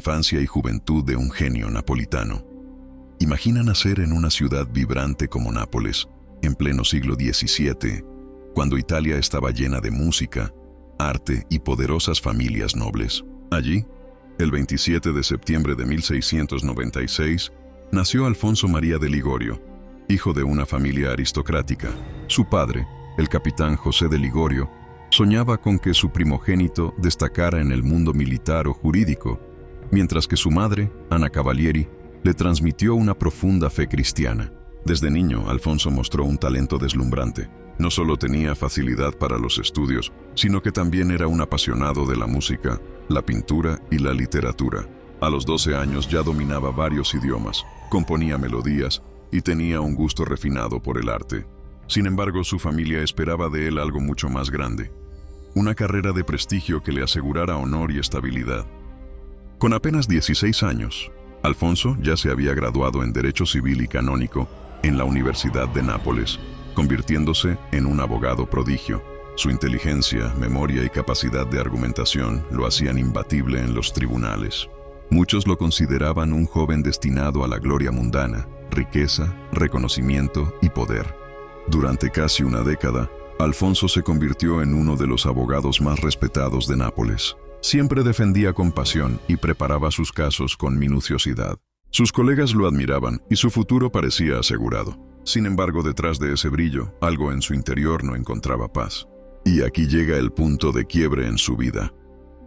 infancia y juventud de un genio napolitano. Imagina nacer en una ciudad vibrante como Nápoles, en pleno siglo XVII, cuando Italia estaba llena de música, arte y poderosas familias nobles. Allí, el 27 de septiembre de 1696, nació Alfonso María de Ligorio, hijo de una familia aristocrática. Su padre, el capitán José de Ligorio, soñaba con que su primogénito destacara en el mundo militar o jurídico, mientras que su madre, Ana Cavalieri, le transmitió una profunda fe cristiana. Desde niño, Alfonso mostró un talento deslumbrante. No solo tenía facilidad para los estudios, sino que también era un apasionado de la música, la pintura y la literatura. A los 12 años ya dominaba varios idiomas, componía melodías y tenía un gusto refinado por el arte. Sin embargo, su familia esperaba de él algo mucho más grande: una carrera de prestigio que le asegurara honor y estabilidad. Con apenas 16 años, Alfonso ya se había graduado en Derecho Civil y Canónico en la Universidad de Nápoles, convirtiéndose en un abogado prodigio. Su inteligencia, memoria y capacidad de argumentación lo hacían imbatible en los tribunales. Muchos lo consideraban un joven destinado a la gloria mundana, riqueza, reconocimiento y poder. Durante casi una década, Alfonso se convirtió en uno de los abogados más respetados de Nápoles. Siempre defendía con pasión y preparaba sus casos con minuciosidad. Sus colegas lo admiraban y su futuro parecía asegurado. Sin embargo, detrás de ese brillo, algo en su interior no encontraba paz. Y aquí llega el punto de quiebre en su vida.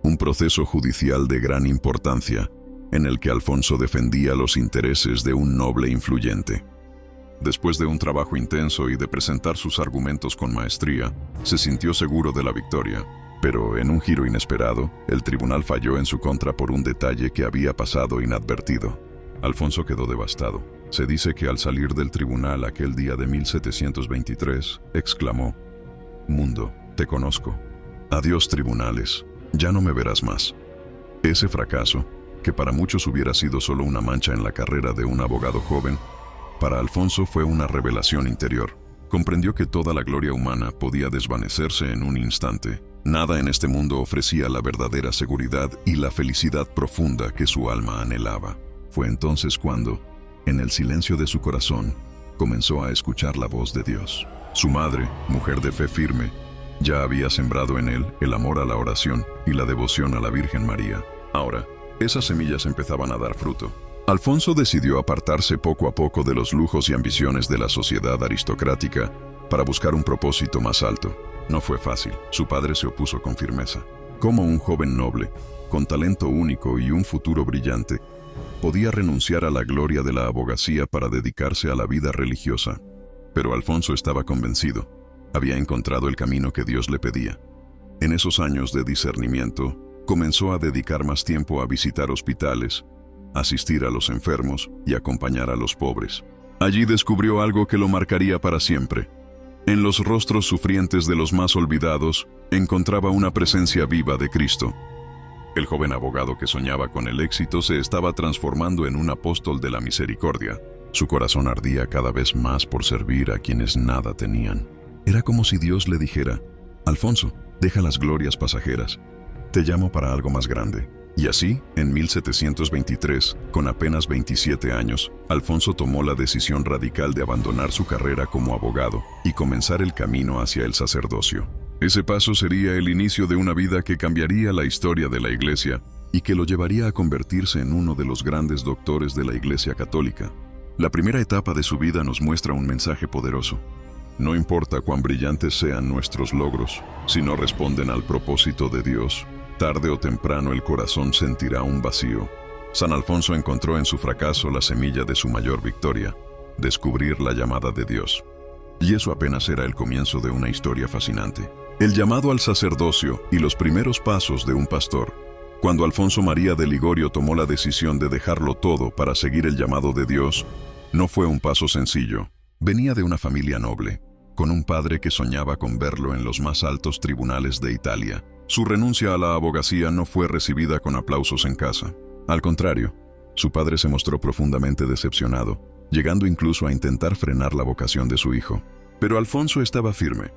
Un proceso judicial de gran importancia, en el que Alfonso defendía los intereses de un noble influyente. Después de un trabajo intenso y de presentar sus argumentos con maestría, se sintió seguro de la victoria. Pero en un giro inesperado, el tribunal falló en su contra por un detalle que había pasado inadvertido. Alfonso quedó devastado. Se dice que al salir del tribunal aquel día de 1723, exclamó: «Mundo, te conozco. Adiós tribunales, ya no me verás más». Ese fracaso, que para muchos hubiera sido solo una mancha en la carrera de un abogado joven, para Alfonso fue una revelación interior. Comprendió que toda la gloria humana podía desvanecerse en un instante. Nada en este mundo ofrecía la verdadera seguridad y la felicidad profunda que su alma anhelaba. Fue entonces cuando, en el silencio de su corazón, comenzó a escuchar la voz de Dios. Su madre, mujer de fe firme, ya había sembrado en él el amor a la oración y la devoción a la Virgen María. Ahora, esas semillas empezaban a dar fruto. Alfonso decidió apartarse poco a poco de los lujos y ambiciones de la sociedad aristocrática para buscar un propósito más alto. No fue fácil. Su padre se opuso con firmeza. ¿Cómo un joven noble, con talento único y un futuro brillante, podía renunciar a la gloria de la abogacía para dedicarse a la vida religiosa? Pero Alfonso estaba convencido. Había encontrado el camino que Dios le pedía. En esos años de discernimiento, comenzó a dedicar más tiempo a visitar hospitales, asistir a los enfermos y acompañar a los pobres. Allí descubrió algo que lo marcaría para siempre. En los rostros sufrientes de los más olvidados, encontraba una presencia viva de Cristo. El joven abogado que soñaba con el éxito se estaba transformando en un apóstol de la misericordia. Su corazón ardía cada vez más por servir a quienes nada tenían. Era como si Dios le dijera: «Alfonso, deja las glorias pasajeras. Te llamo para algo más grande». Y así, en 1723, con apenas 27 años, Alfonso tomó la decisión radical de abandonar su carrera como abogado y comenzar el camino hacia el sacerdocio. Ese paso sería el inicio de una vida que cambiaría la historia de la Iglesia y que lo llevaría a convertirse en uno de los grandes doctores de la Iglesia Católica. La primera etapa de su vida nos muestra un mensaje poderoso. No importa cuán brillantes sean nuestros logros, si no responden al propósito de Dios, tarde o temprano el corazón sentirá un vacío. San Alfonso encontró en su fracaso la semilla de su mayor victoria: descubrir la llamada de Dios. Y eso apenas era el comienzo de una historia fascinante. El llamado al sacerdocio y los primeros pasos de un pastor. Cuando Alfonso María de Ligorio tomó la decisión de dejarlo todo para seguir el llamado de Dios, no fue un paso sencillo. Venía de una familia noble, con un padre que soñaba con verlo en los más altos tribunales de Italia. Su renuncia a la abogacía no fue recibida con aplausos en casa. Al contrario, su padre se mostró profundamente decepcionado, llegando incluso a intentar frenar la vocación de su hijo. Pero Alfonso estaba firme.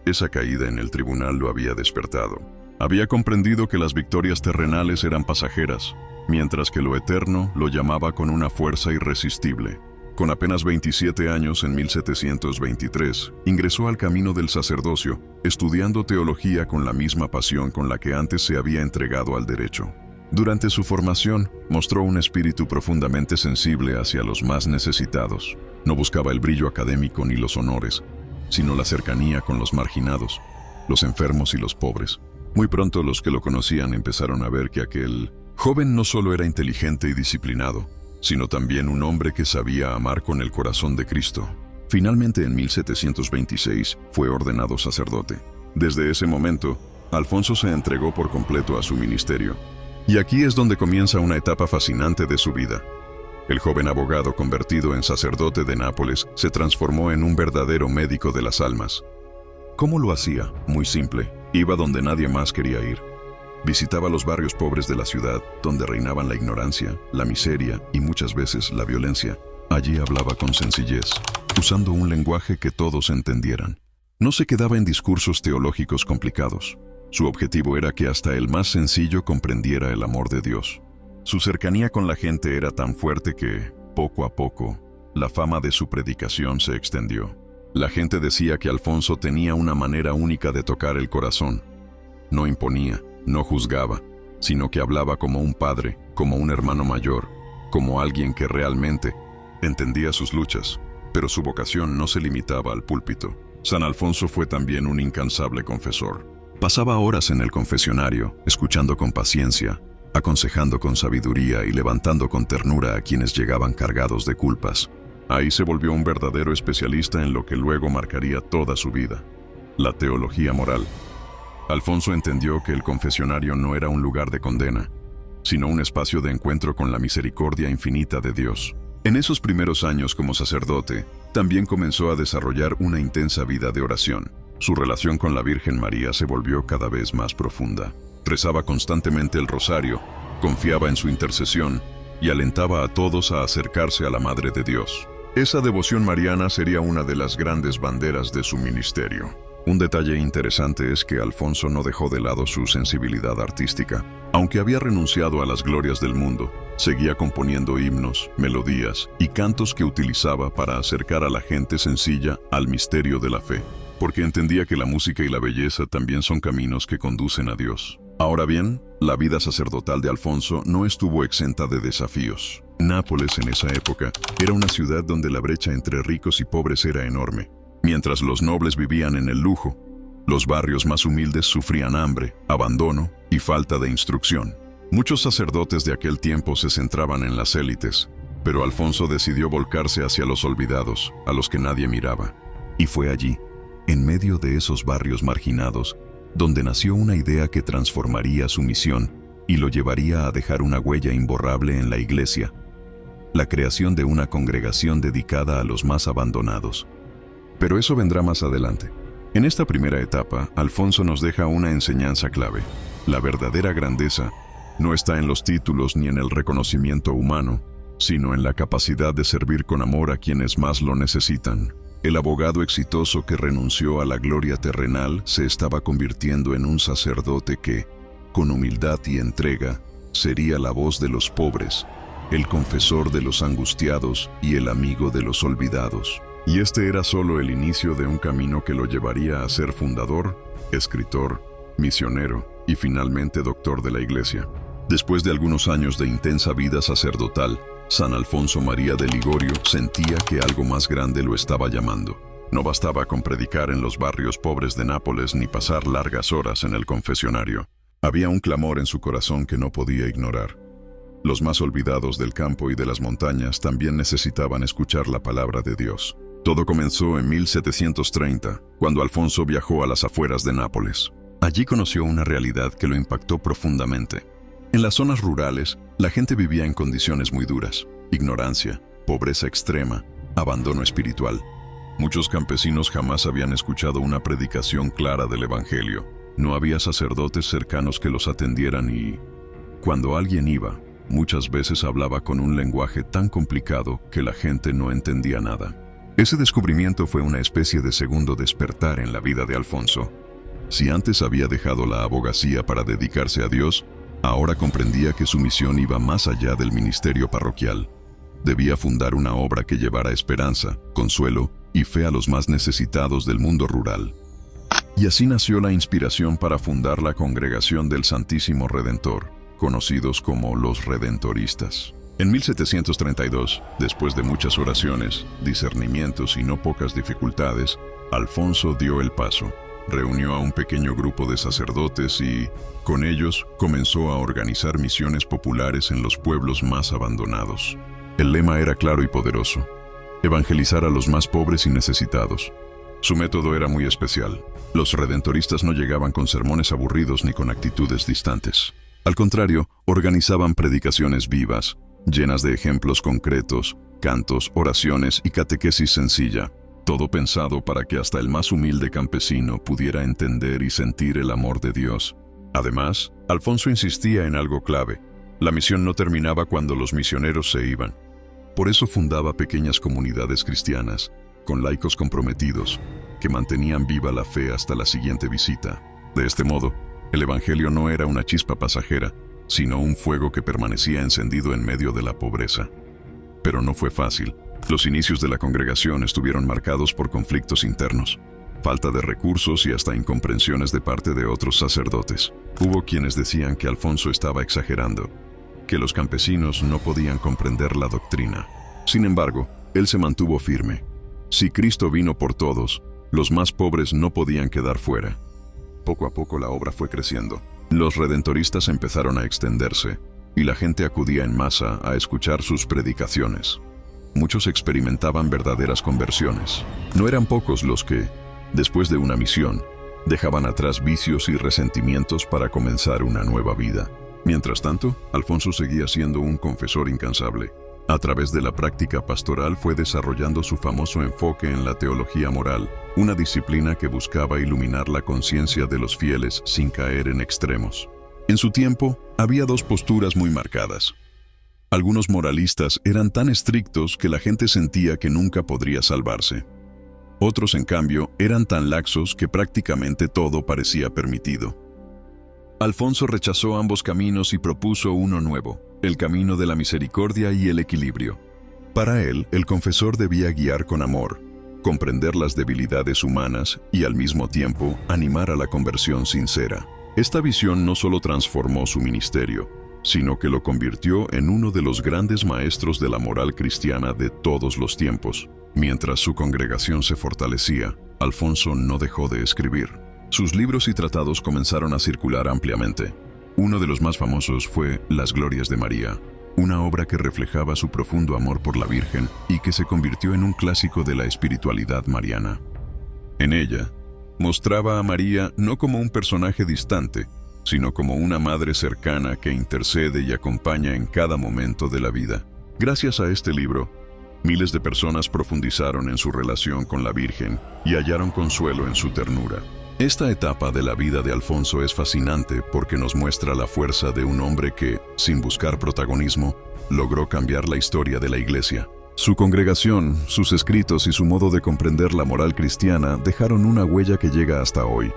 Esa caída en el tribunal lo había despertado. Había comprendido que las victorias terrenales eran pasajeras, mientras que lo eterno lo llamaba con una fuerza irresistible. Con apenas 27 años, en 1723, ingresó al camino del sacerdocio, estudiando teología con la misma pasión con la que antes se había entregado al derecho. Durante su formación, mostró un espíritu profundamente sensible hacia los más necesitados. No buscaba el brillo académico ni los honores, sino la cercanía con los marginados, los enfermos y los pobres. Muy pronto los que lo conocían empezaron a ver que aquel joven no solo era inteligente y disciplinado, sino también un hombre que sabía amar con el corazón de Cristo. Finalmente, en 1726, fue ordenado sacerdote. Desde ese momento, Alfonso se entregó por completo a su ministerio. Y aquí es donde comienza una etapa fascinante de su vida. El joven abogado convertido en sacerdote de Nápoles se transformó en un verdadero médico de las almas. ¿Cómo lo hacía? Muy simple. Iba donde nadie más quería ir. Visitaba los barrios pobres de la ciudad, donde reinaban la ignorancia, la miseria y muchas veces la violencia. Allí hablaba con sencillez, usando un lenguaje que todos entendieran. No se quedaba en discursos teológicos complicados. Su objetivo era que hasta el más sencillo comprendiera el amor de Dios. Su cercanía con la gente era tan fuerte que, poco a poco, la fama de su predicación se extendió. La gente decía que Alfonso tenía una manera única de tocar el corazón. No imponía, no juzgaba, sino que hablaba como un padre, como un hermano mayor, como alguien que realmente entendía sus luchas. Pero su vocación no se limitaba al púlpito. San Alfonso fue también un incansable confesor. Pasaba horas en el confesionario, escuchando con paciencia, aconsejando con sabiduría y levantando con ternura a quienes llegaban cargados de culpas. Ahí se volvió un verdadero especialista en lo que luego marcaría toda su vida: la teología moral. Alfonso entendió que el confesionario no era un lugar de condena, sino un espacio de encuentro con la misericordia infinita de Dios. En esos primeros años como sacerdote, también comenzó a desarrollar una intensa vida de oración. Su relación con la Virgen María se volvió cada vez más profunda. Rezaba constantemente el rosario, confiaba en su intercesión y alentaba a todos a acercarse a la Madre de Dios. Esa devoción mariana sería una de las grandes banderas de su ministerio. Un detalle interesante es que Alfonso no dejó de lado su sensibilidad artística. Aunque había renunciado a las glorias del mundo, seguía componiendo himnos, melodías y cantos que utilizaba para acercar a la gente sencilla al misterio de la fe, porque entendía que la música y la belleza también son caminos que conducen a Dios. Ahora bien, la vida sacerdotal de Alfonso no estuvo exenta de desafíos. Nápoles en esa época era una ciudad donde la brecha entre ricos y pobres era enorme. Mientras los nobles vivían en el lujo, los barrios más humildes sufrían hambre, abandono y falta de instrucción. Muchos sacerdotes de aquel tiempo se centraban en las élites, pero Alfonso decidió volcarse hacia los olvidados, a los que nadie miraba. Y fue allí, en medio de esos barrios marginados, donde nació una idea que transformaría su misión y lo llevaría a dejar una huella imborrable en la iglesia: la creación de una congregación dedicada a los más abandonados. Pero eso vendrá más adelante. En esta primera etapa, Alfonso nos deja una enseñanza clave. La verdadera grandeza no está en los títulos ni en el reconocimiento humano, sino en la capacidad de servir con amor a quienes más lo necesitan. El abogado exitoso que renunció a la gloria terrenal se estaba convirtiendo en un sacerdote que, con humildad y entrega, sería la voz de los pobres, el confesor de los angustiados y el amigo de los olvidados. Y este era solo el inicio de un camino que lo llevaría a ser fundador, escritor, misionero y finalmente doctor de la Iglesia. Después de algunos años de intensa vida sacerdotal, San Alfonso María de Ligorio sentía que algo más grande lo estaba llamando. No bastaba con predicar en los barrios pobres de Nápoles ni pasar largas horas en el confesionario. Había un clamor en su corazón que no podía ignorar. Los más olvidados del campo y de las montañas también necesitaban escuchar la palabra de Dios. Todo comenzó en 1730, cuando Alfonso viajó a las afueras de Nápoles. Allí conoció una realidad que lo impactó profundamente. En las zonas rurales, la gente vivía en condiciones muy duras: ignorancia, pobreza extrema, abandono espiritual. Muchos campesinos jamás habían escuchado una predicación clara del Evangelio. No había sacerdotes cercanos que los atendieran y, cuando alguien iba, muchas veces hablaba con un lenguaje tan complicado que la gente no entendía nada. Ese descubrimiento fue una especie de segundo despertar en la vida de Alfonso. Si antes había dejado la abogacía para dedicarse a Dios, Ahora comprendía que su misión iba más allá del ministerio parroquial. Debía fundar una obra que llevara esperanza, consuelo y fe a los más necesitados del mundo rural. Y así nació la inspiración para fundar la Congregación del Santísimo Redentor, conocidos como los Redentoristas. En 1732, después de muchas oraciones, discernimientos y no pocas dificultades, Alfonso dio el paso. Reunió a un pequeño grupo de sacerdotes y, con ellos, comenzó a organizar misiones populares en los pueblos más abandonados. El lema era claro y poderoso: evangelizar a los más pobres y necesitados. Su método era muy especial. Los redentoristas no llegaban con sermones aburridos ni con actitudes distantes. Al contrario, organizaban predicaciones vivas, llenas de ejemplos concretos, cantos, oraciones y catequesis sencilla, todo pensado para que hasta el más humilde campesino pudiera entender y sentir el amor de Dios. Además, Alfonso insistía en algo clave: la misión no terminaba cuando los misioneros se iban. Por eso fundaba pequeñas comunidades cristianas, con laicos comprometidos, que mantenían viva la fe hasta la siguiente visita. De este modo, el Evangelio no era una chispa pasajera, sino un fuego que permanecía encendido en medio de la pobreza. Pero no fue fácil. Los inicios de la congregación estuvieron marcados por conflictos internos, falta de recursos y hasta incomprensiones de parte de otros sacerdotes. Hubo quienes decían que Alfonso estaba exagerando, que los campesinos no podían comprender la doctrina. Sin embargo, él se mantuvo firme. Si Cristo vino por todos, los más pobres no podían quedar fuera. Poco a poco la obra fue creciendo. Los redentoristas empezaron a extenderse, y la gente acudía en masa a escuchar sus predicaciones. Muchos experimentaban verdaderas conversiones. No eran pocos los que, después de una misión, dejaban atrás vicios y resentimientos para comenzar una nueva vida. Mientras tanto, Alfonso seguía siendo un confesor incansable. A través de la práctica pastoral fue desarrollando su famoso enfoque en la teología moral, una disciplina que buscaba iluminar la conciencia de los fieles sin caer en extremos. En su tiempo, había dos posturas muy marcadas. Algunos moralistas eran tan estrictos que la gente sentía que nunca podría salvarse. Otros, en cambio, eran tan laxos que prácticamente todo parecía permitido. Alfonso rechazó ambos caminos y propuso uno nuevo: el camino de la misericordia y el equilibrio. Para él, el confesor debía guiar con amor, comprender las debilidades humanas y al mismo tiempo animar a la conversión sincera. Esta visión no solo transformó su ministerio, sino que lo convirtió en uno de los grandes maestros de la moral cristiana de todos los tiempos. Mientras su congregación se fortalecía, Alfonso no dejó de escribir. Sus libros y tratados comenzaron a circular ampliamente. Uno de los más famosos fue Las Glorias de María, una obra que reflejaba su profundo amor por la Virgen y que se convirtió en un clásico de la espiritualidad mariana. En ella, mostraba a María no como un personaje distante, sino como una madre cercana que intercede y acompaña en cada momento de la vida. Gracias a este libro, miles de personas profundizaron en su relación con la Virgen y hallaron consuelo en su ternura. Esta etapa de la vida de Alfonso es fascinante porque nos muestra la fuerza de un hombre que, sin buscar protagonismo, logró cambiar la historia de la Iglesia. Su congregación, sus escritos y su modo de comprender la moral cristiana dejaron una huella que llega hasta hoy.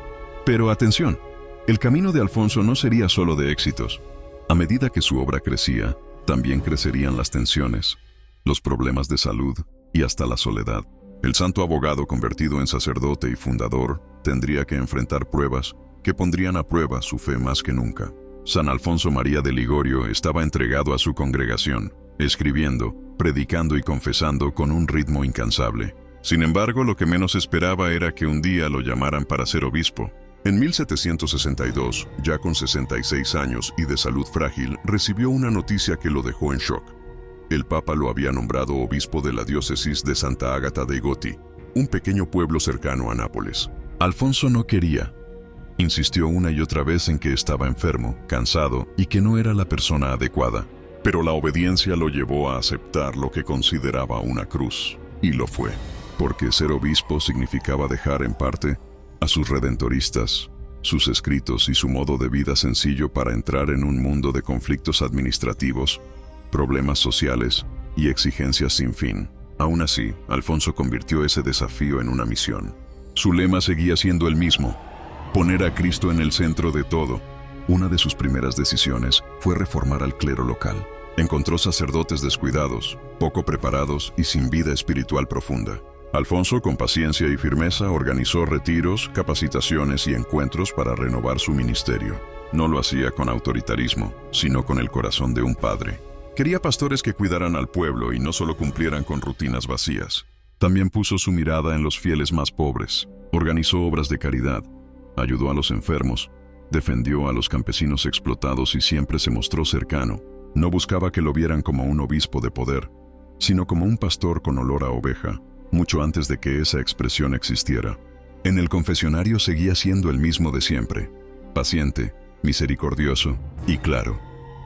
Pero atención, el camino de Alfonso no sería solo de éxitos. A medida que su obra crecía, también crecerían las tensiones, los problemas de salud y hasta la soledad. El santo abogado, convertido en sacerdote y fundador, tendría que enfrentar pruebas que pondrían a prueba su fe más que nunca. San Alfonso María de Ligorio estaba entregado a su congregación, escribiendo, predicando y confesando con un ritmo incansable. Sin embargo, lo que menos esperaba era que un día lo llamaran para ser obispo. En 1762, ya con 66 años y de salud frágil, recibió una noticia que lo dejó en shock. El Papa lo había nombrado obispo de la diócesis de Santa Ágata dei Goti, un pequeño pueblo cercano a Nápoles. Alfonso no quería. Insistió una y otra vez en que estaba enfermo, cansado y que no era la persona adecuada. Pero la obediencia lo llevó a aceptar lo que consideraba una cruz. Y lo fue, porque ser obispo significaba dejar en parte a sus redentoristas, sus escritos y su modo de vida sencillo para entrar en un mundo de conflictos administrativos, problemas sociales y exigencias sin fin. Aún así, Alfonso convirtió ese desafío en una misión. Su lema seguía siendo el mismo: poner a Cristo en el centro de todo, Una de sus primeras decisiones fue reformar al clero local. Encontró sacerdotes descuidados, poco preparados y sin vida espiritual profunda. Alfonso, con paciencia y firmeza, organizó retiros, capacitaciones y encuentros para renovar su ministerio. No lo hacía con autoritarismo, sino con el corazón de un padre. Quería pastores que cuidaran al pueblo y no solo cumplieran con rutinas vacías. También puso su mirada en los fieles más pobres. Organizó obras de caridad, ayudó a los enfermos, defendió a los campesinos explotados y siempre se mostró cercano. No buscaba que lo vieran como un obispo de poder, sino como un pastor con olor a oveja, mucho antes de que esa expresión existiera. En el confesionario seguía siendo el mismo de siempre, paciente, misericordioso y claro.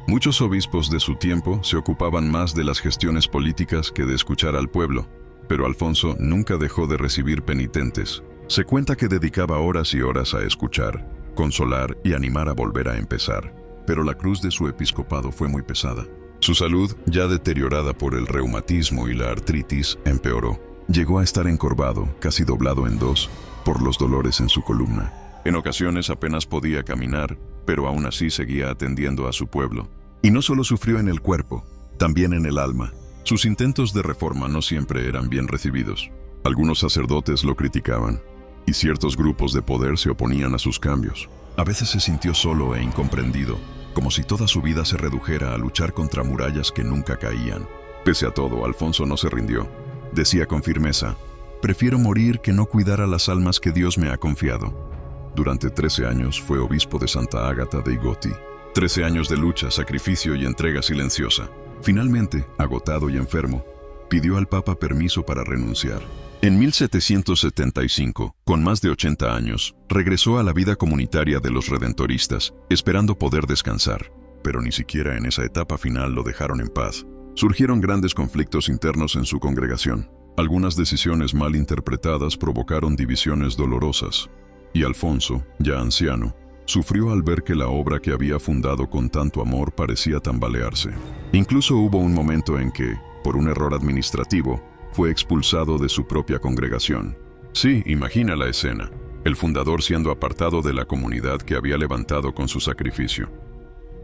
Muchos obispos de su tiempo se ocupaban más de las gestiones políticas que de escuchar al pueblo, pero Alfonso nunca dejó de recibir penitentes. Se cuenta que dedicaba horas y horas a escuchar, consolar y animar a volver a empezar, pero la cruz de su episcopado fue muy pesada. Su salud, ya deteriorada por el reumatismo y la artritis, empeoró. Llegó a estar encorvado, casi doblado en dos, por los dolores en su columna. En ocasiones apenas podía caminar, pero aún así seguía atendiendo a su pueblo. Y no solo sufrió en el cuerpo, también en el alma. Sus intentos de reforma no siempre eran bien recibidos. Algunos sacerdotes lo criticaban, y ciertos grupos de poder se oponían a sus cambios. A veces se sintió solo e incomprendido, como si toda su vida se redujera a luchar contra murallas que nunca caían. Pese a todo, Alfonso no se rindió. Decía con firmeza: «Prefiero morir que no cuidar a las almas que Dios me ha confiado». Durante 13 años fue obispo de Santa Ágata dei Goti. 13 años de lucha, sacrificio y entrega silenciosa. Finalmente, agotado y enfermo, pidió al Papa permiso para renunciar. En 1775, con más de 80 años, regresó a la vida comunitaria de los redentoristas, esperando poder descansar. Pero ni siquiera en esa etapa final lo dejaron en paz. Surgieron grandes conflictos internos en su congregación. Algunas decisiones mal interpretadas provocaron divisiones dolorosas. Y Alfonso, ya anciano, sufrió al ver que la obra que había fundado con tanto amor parecía tambalearse. Incluso hubo un momento en que, por un error administrativo, fue expulsado de su propia congregación. Sí, imagina la escena, el fundador siendo apartado de la comunidad que había levantado con su sacrificio.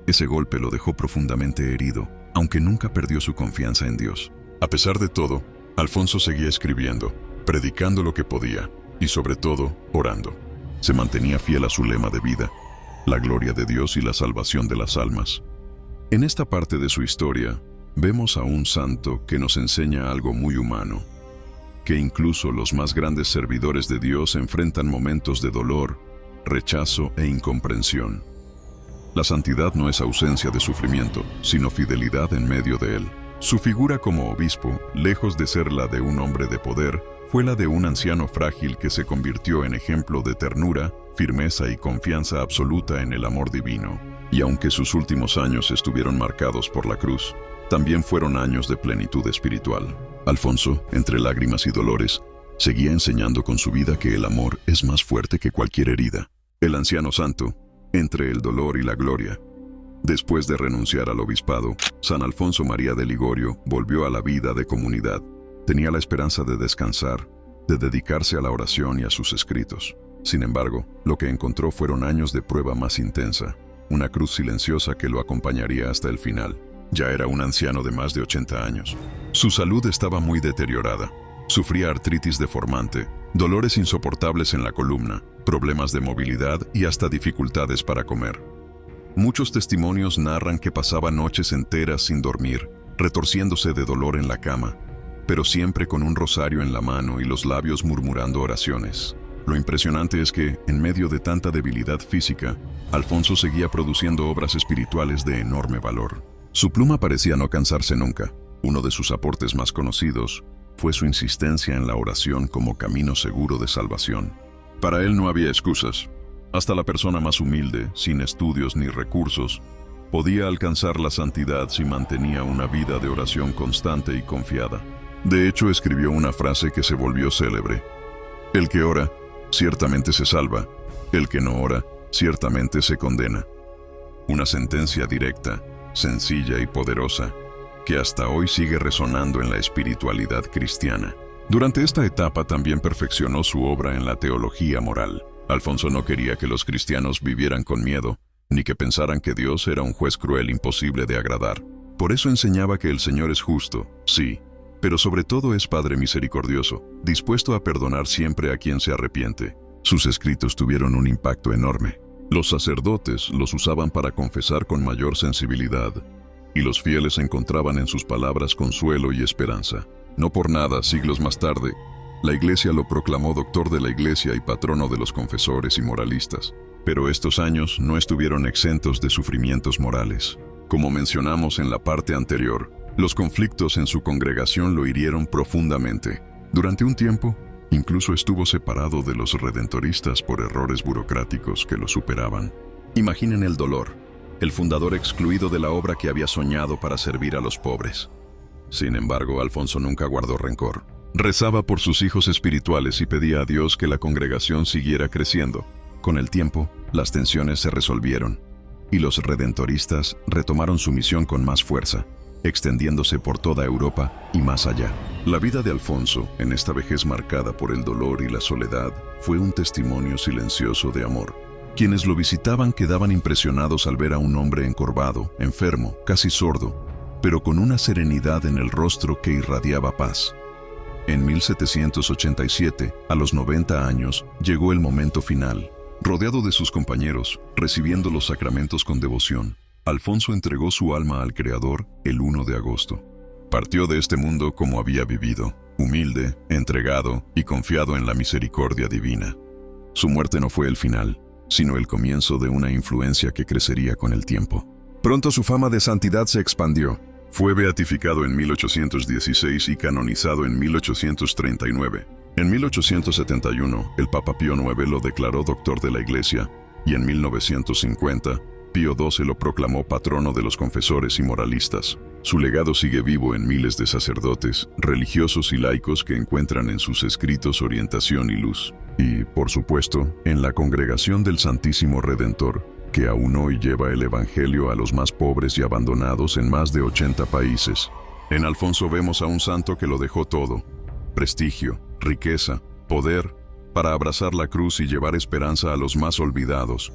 Ese golpe lo dejó profundamente herido, aunque nunca perdió su confianza en Dios. A pesar de todo, Alfonso seguía escribiendo, predicando lo que podía, y sobre todo, orando. Se mantenía fiel a su lema de vida, la gloria de Dios y la salvación de las almas. En esta parte de su historia, vemos a un santo que nos enseña algo muy humano, que incluso los más grandes servidores de Dios enfrentan momentos de dolor, rechazo e incomprensión. La santidad no es ausencia de sufrimiento, sino fidelidad en medio de él. Su figura como obispo, lejos de ser la de un hombre de poder, fue la de un anciano frágil que se convirtió en ejemplo de ternura, firmeza y confianza absoluta en el amor divino. Y aunque sus últimos años estuvieron marcados por la cruz, también fueron años de plenitud espiritual. Alfonso, entre lágrimas y dolores, seguía enseñando con su vida que el amor es más fuerte que cualquier herida. El anciano santo, entre el dolor y la gloria. Después de renunciar al obispado, San Alfonso María de Ligorio volvió a la vida de comunidad. Tenía la esperanza de descansar, de dedicarse a la oración y a sus escritos. Sin embargo, lo que encontró fueron años de prueba más intensa, una cruz silenciosa que lo acompañaría hasta el final. Ya era un anciano de más de 80 años. Su salud estaba muy deteriorada. Sufría artritis deformante, dolores insoportables en la columna, problemas de movilidad y hasta dificultades para comer. Muchos testimonios narran que pasaba noches enteras sin dormir, retorciéndose de dolor en la cama, pero siempre con un rosario en la mano y los labios murmurando oraciones. Lo impresionante es que, en medio de tanta debilidad física, Alfonso seguía produciendo obras espirituales de enorme valor. Su pluma parecía no cansarse nunca. Uno de sus aportes más conocidos fue su insistencia en la oración como camino seguro de salvación. Para él no había excusas. Hasta la persona más humilde, sin estudios ni recursos, podía alcanzar la santidad si mantenía una vida de oración constante y confiada. De hecho, escribió una frase que se volvió célebre: «El que ora, ciertamente se salva. El que no ora, ciertamente se condena». Una sentencia directa, sencilla y poderosa, que hasta hoy sigue resonando en la espiritualidad cristiana. Durante esta etapa también perfeccionó su obra en la teología moral. Alfonso no quería que los cristianos vivieran con miedo, ni que pensaran que Dios era un juez cruel imposible de agradar. Por eso enseñaba que el Señor es justo, sí, pero sobre todo es Padre misericordioso, dispuesto a perdonar siempre a quien se arrepiente. Sus escritos tuvieron un impacto enorme. Los sacerdotes los usaban para confesar con mayor sensibilidad, y los fieles encontraban en sus palabras consuelo y esperanza. No por nada, siglos más tarde, la Iglesia lo proclamó doctor de la Iglesia y patrono de los confesores y moralistas. Pero estos años no estuvieron exentos de sufrimientos morales. Como mencionamos en la parte anterior, los conflictos en su congregación lo hirieron profundamente. Durante un tiempo, incluso estuvo separado de los redentoristas por errores burocráticos que lo superaban. Imaginen el dolor, el fundador excluido de la obra que había soñado para servir a los pobres. Sin embargo, Alfonso nunca guardó rencor. Rezaba por sus hijos espirituales y pedía a Dios que la congregación siguiera creciendo. Con el tiempo, las tensiones se resolvieron, y los redentoristas retomaron su misión con más fuerza, extendiéndose por toda Europa y más allá. La vida de Alfonso, en esta vejez marcada por el dolor y la soledad, fue un testimonio silencioso de amor. Quienes lo visitaban quedaban impresionados al ver a un hombre encorvado, enfermo, casi sordo, pero con una serenidad en el rostro que irradiaba paz. En 1787, a los 90 años, llegó el momento final. Rodeado de sus compañeros, recibiendo los sacramentos con devoción, Alfonso entregó su alma al Creador el 1 de agosto. Partió de este mundo como había vivido, humilde, entregado y confiado en la misericordia divina. Su muerte no fue el final, sino el comienzo de una influencia que crecería con el tiempo. Pronto su fama de santidad se expandió. Fue beatificado en 1816 y canonizado en 1839. En 1871, el Papa Pío IX lo declaró doctor de la Iglesia, y en 1950, Pío XII lo proclamó patrono de los confesores y moralistas. Su legado sigue vivo en miles de sacerdotes, religiosos y laicos que encuentran en sus escritos orientación y luz. Y, por supuesto, en la congregación del Santísimo Redentor, que aún hoy lleva el Evangelio a los más pobres y abandonados en más de 80 países. En Alfonso vemos a un santo que lo dejó todo: prestigio, riqueza, poder, para abrazar la cruz y llevar esperanza a los más olvidados.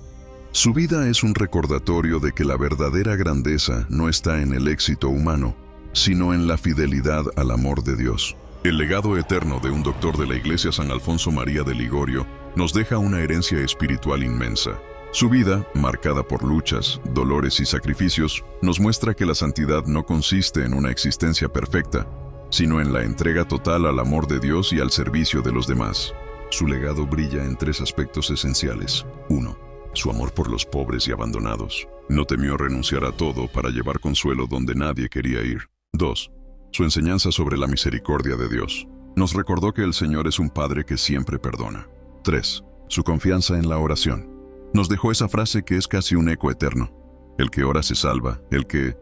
Su vida es un recordatorio de que la verdadera grandeza no está en el éxito humano, sino en la fidelidad al amor de Dios. El legado eterno de un doctor de la Iglesia, San Alfonso María de Ligorio, nos deja una herencia espiritual inmensa. Su vida, marcada por luchas, dolores y sacrificios, nos muestra que la santidad no consiste en una existencia perfecta, sino en la entrega total al amor de Dios y al servicio de los demás. Su legado brilla en 3 aspectos esenciales. 1. Su amor por los pobres y abandonados. No temió renunciar a todo para llevar consuelo donde nadie quería ir. 2. Su enseñanza sobre la misericordia de Dios. Nos recordó que el Señor es un Padre que siempre perdona. 3. Su confianza en la oración. Nos dejó esa frase que es casi un eco eterno: el que ora se salva, el que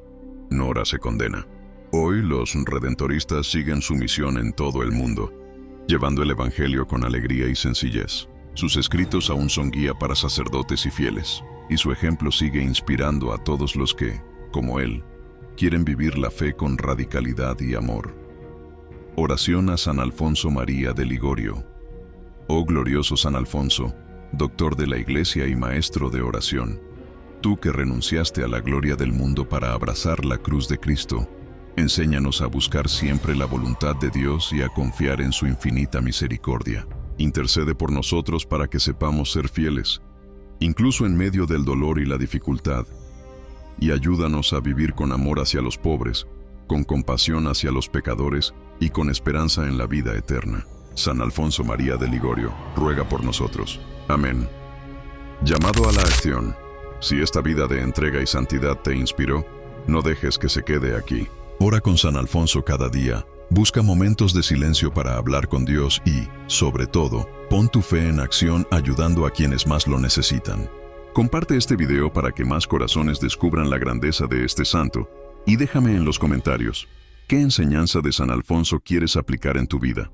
no ora se condena. Hoy los redentoristas siguen su misión en todo el mundo, llevando el Evangelio con alegría y sencillez. Sus escritos aún son guía para sacerdotes y fieles, y su ejemplo sigue inspirando a todos los que, como él, quieren vivir la fe con radicalidad y amor. Oración a San Alfonso María de Ligorio. Oh glorioso San Alfonso, doctor de la Iglesia y maestro de oración, tú que renunciaste a la gloria del mundo para abrazar la cruz de Cristo, enséñanos a buscar siempre la voluntad de Dios y a confiar en su infinita misericordia. Intercede por nosotros para que sepamos ser fieles, incluso en medio del dolor y la dificultad, y ayúdanos a vivir con amor hacia los pobres, con compasión hacia los pecadores y con esperanza en la vida eterna. San Alfonso María de Ligorio, ruega por nosotros. Amén. Llamado a la acción. Si esta vida de entrega y santidad te inspiró, no dejes que se quede aquí. Ora con San Alfonso cada día. Busca momentos de silencio para hablar con Dios y, sobre todo, pon tu fe en acción ayudando a quienes más lo necesitan. Comparte este video para que más corazones descubran la grandeza de este santo y déjame en los comentarios, ¿qué enseñanza de San Alfonso quieres aplicar en tu vida?